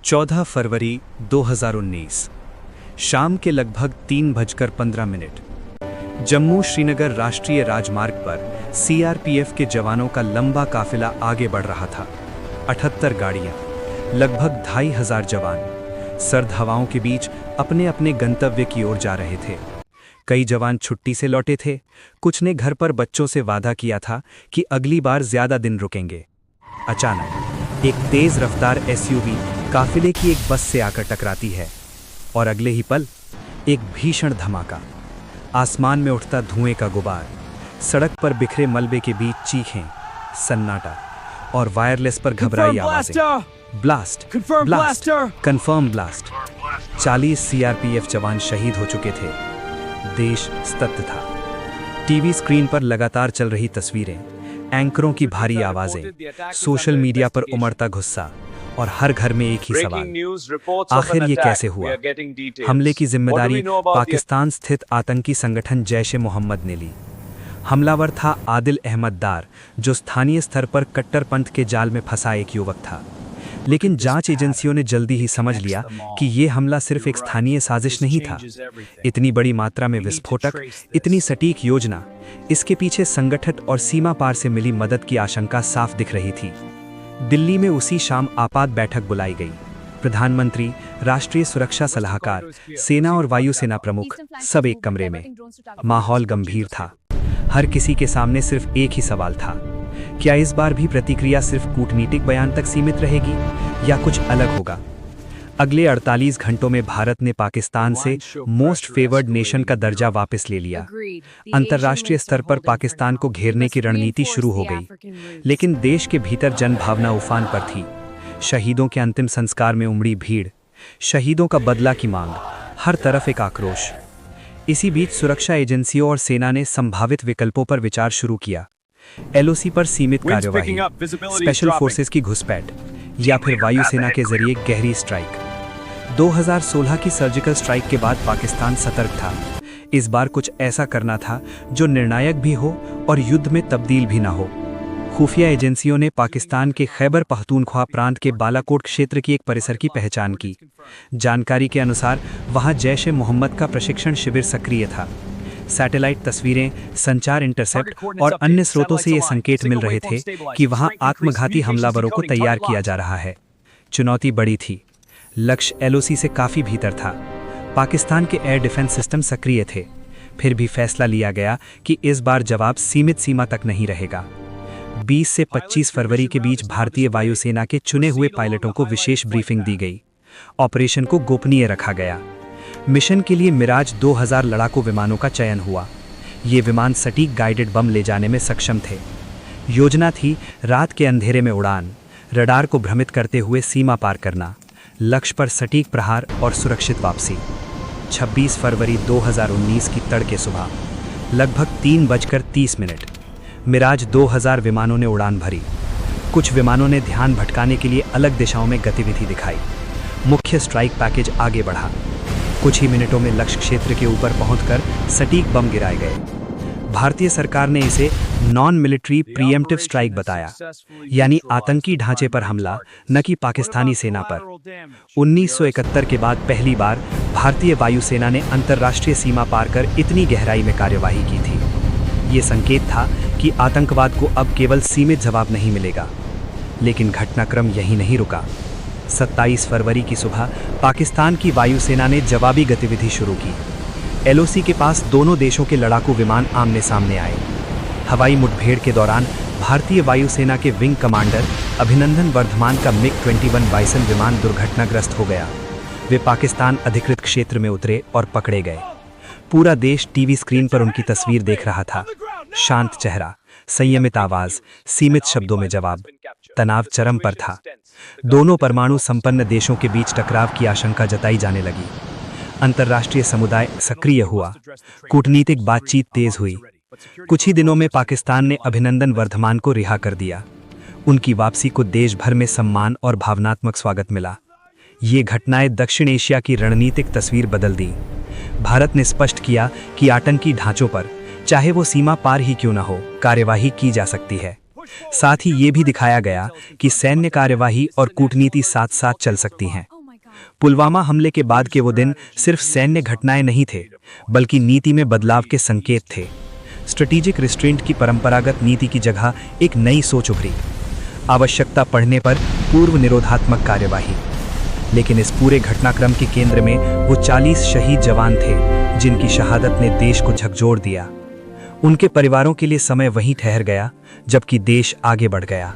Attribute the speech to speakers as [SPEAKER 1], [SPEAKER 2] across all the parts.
[SPEAKER 1] 14 फरवरी 2019 शाम के लगभग 3:15 जम्मू श्रीनगर राष्ट्रीय राजमार्ग पर सीआरपीएफ के जवानों का लंबा काफिला आगे बढ़ रहा था। 78 गाड़ियां, लगभग 2500 जवान सर्द हवाओं के बीच अपने अपने गंतव्य की ओर जा रहे थे। कई जवान छुट्टी से लौटे थे, कुछ ने घर पर बच्चों से वादा किया था कि अगली बार ज्यादा दिन रुकेंगे। अचानक एक तेज रफ्तार एसयूवी काफिले की एक बस से आकर टकराती है और अगले ही पल एक भीषण धमाका। आसमान में उठता धुएं का गुबार, सड़क पर बिखरे मलबे के बीच चीखें, सन्नाटा और वायरलेस पर घबराई आवाजें। Blast, blast, confirm blast. 40 CRPF जवान शहीद हो चुके थे। देश स्तब्ध था। टीवी स्क्रीन पर लगातार चल रही तस्वीरें, एंकरों की भारी आवाजें, सोशल मीडिया पर उमड़ता गुस्सा और हर घर में एक ही सवाल, आखिर ये कैसे हुआ? हमले की जिम्मेदारी पाकिस्तान स्थित आतंकी संगठन जैश ए मोहम्मद ने ली। हमलावर था आदिल अहमद दार, जो स्थानीय स्तर पर कट्टरपंथ के जाल में फंसा एक युवक था। लेकिन जांच एजेंसियों ने जल्दी ही समझ लिया कि ये हमला सिर्फ एक स्थानीय साजिश नहीं था। इतनी बड़ी मात्रा में विस्फोटक, इतनी सटीक योजना, इसके पीछे संगठित और सीमा पार से मिली मदद की आशंका साफ दिख रही थी। दिल्ली में उसी शाम आपात बैठक बुलाई गई। प्रधानमंत्री, राष्ट्रीय सुरक्षा सलाहकार, सेना और वायुसेना प्रमुख सब एक कमरे में। माहौल गंभीर था। हर किसी के सामने सिर्फ एक ही सवाल था, क्या इस बार भी प्रतिक्रिया सिर्फ कूटनीतिक बयान तक सीमित रहेगी या कुछ अलग होगा? अगले 48 घंटों में भारत ने पाकिस्तान से मोस्ट फेवर्ड नेशन का दर्जा वापस ले लिया। अंतर्राष्ट्रीय स्तर पर पाकिस्तान को घेरने की रणनीति शुरू हो गई, लेकिन देश के भीतर जनभावना उफान पर थी। शहीदों के अंतिम संस्कार में उमड़ी भीड़, शहीदों का बदला की मांग, हर तरफ एक आक्रोश। इसी बीच सुरक्षा एजेंसियों और सेना ने संभावित विकल्पों पर विचार शुरू किया। एलओसी पर सीमित कार्यवाही, स्पेशल फोर्सेस की घुसपैठ या फिर वायुसेना के जरिए गहरी स्ट्राइक। 2016 की सर्जिकल स्ट्राइक के बाद पाकिस्तान सतर्क था। इस बार कुछ ऐसा करना था जो निर्णायक भी हो और युद्ध में तब्दील भी ना हो। खुफिया एजेंसियों ने पाकिस्तान के खैबर पख्तूनख्वा प्रांत के बालाकोट क्षेत्र की एक परिसर की पहचान की। जानकारी के अनुसार वहां जैश ए मोहम्मद का प्रशिक्षण शिविर सक्रिय था। सैटेलाइट तस्वीरें, संचार इंटरसेप्ट और अन्य स्रोतों से ये संकेत मिल रहे थे कि वहां आत्मघाती हमलावरों को तैयार किया जा रहा है। चुनौती बड़ी थी। लक्ष्य एलओसी से काफी भीतर था। पाकिस्तान के एयर डिफेंस सिस्टम सक्रिय थे। फिर भी फैसला लिया गया कि इस बार जवाब सीमित सीमा तक नहीं रहेगा। 20 से 25 फरवरी के बीच भारतीय वायुसेना के चुने हुए पायलटों को विशेष ब्रीफिंग दी गई। ऑपरेशन को गोपनीय रखा गया। मिशन के लिए मिराज 2000 लड़ाकू विमानों का चयन हुआ। ये विमान सटीक गाइडेड बम ले जाने में सक्षम थे। योजना थी रात के अंधेरे में उड़ान, रडार को भ्रमित करते हुए सीमा पार करना, लक्ष्य पर सटीक प्रहार और सुरक्षित वापसी। 26 फरवरी 2019 की तड़के सुबह लगभग 3:30 मिराज 2000 विमानों ने उड़ान भरी। कुछ विमानों ने ध्यान भटकाने के लिए अलग दिशाओं में गतिविधि दिखाई। मुख्य स्ट्राइक पैकेज आगे बढ़ा। कुछ ही मिनटों में लक्ष्य क्षेत्र के ऊपर पहुंचकर सटीक बम गिराए गए। भारतीय सरकार ने इसे नॉन मिलिट्री प्रीएम्प्टिव स्ट्राइक बताया, यानी आतंकी ढांचे पर हमला, न कि पाकिस्तानी सेना पर। 1971 के बाद पहली बार भारतीय वायुसेना ने अंतर्राष्ट्रीय सीमा पार कर इतनी गहराई में कार्यवाही की थी। ये संकेत था कि आतंकवाद को अब केवल सीमित जवाब नहीं मिलेगा। लेकिन घटनाक्रम यहीं नहीं रुका। 27 फरवरी की सुबह पाकिस्तान की वायुसेना ने जवाबी गतिविधि शुरू की। एलओसी के पास दोनों देशों के लड़ाकू विमान आमने सामने आए। हवाई मुठभेड़ के दौरान भारतीय वायुसेना के विंग कमांडर अभिनंदन वर्धमान का मिग-21 बाइसन विमान दुर्घटनाग्रस्त हो गया। वे पाकिस्तान अधिकृत क्षेत्र में उतरे और पकड़े गए। पूरा देश टीवी स्क्रीन पर उनकी तस्वीर देख रहा था। शांत चेहरा, संयमित आवाज, सीमित शब्दों में जवाब। तनाव चरम पर था। दोनों परमाणु संपन्न देशों के बीच टकराव की आशंका जताई जाने लगी। अंतर्राष्ट्रीय समुदाय सक्रिय हुआ। कूटनीतिक बातचीत तेज हुई। कुछ ही दिनों में पाकिस्तान ने अभिनंदन वर्धमान को रिहा कर दिया। उनकी वापसी को देश भर में सम्मान और भावनात्मक स्वागत मिला। ये घटनाएं दक्षिण एशिया की रणनीतिक तस्वीर बदल दी। भारत ने स्पष्ट किया कि आतंकी ढांचों पर, चाहे वो सीमा पार ही क्यों न हो, कार्यवाही की जा सकती है। साथ ही ये भी दिखाया गया कि सैन्य कार्यवाही और कूटनीति साथ साथ चल सकती हैं। पुलवामा हमले के बाद के वो दिन सिर्फ सैन्य घटनाएं नहीं थे, बल्कि नीति में बदलाव के संकेत थे। स्ट्रेटेजिक रिस्ट्रेंट की परंपरागत नीति की जगह एक नई सोच उभरी। आवश्यकता पड़ने पर पूर्व निरोधात्मक कार्यवाही। लेकिन इस पूरे घटनाक्रम के केंद्र में वो 40 शहीद जवान थे, जिनकी शहादत ने देश को झकझोर दिया। उनके परिवारों के लिए समय वहीं ठहर गया, जबकि देश आगे बढ़ गया।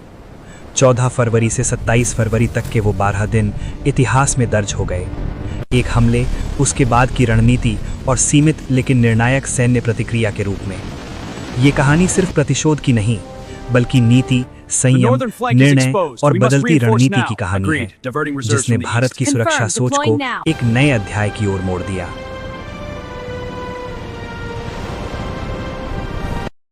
[SPEAKER 1] 14 फरवरी से 27 फरवरी तक के वो 12 दिन इतिहास में दर्ज हो गए। एक हमले, उसके बाद की रणनीति और सीमित लेकिन निर्णायक सैन्य प्रतिक्रिया के रूप में। ये कहानी सिर्फ प्रतिशोध की नहीं, बल्कि नीति, संयम, निर्णय और बदलती रणनीति की कहानी है, जिसने भारत की सुरक्षा सोच को एक नए अध्याय की ओर मोड़ दिया।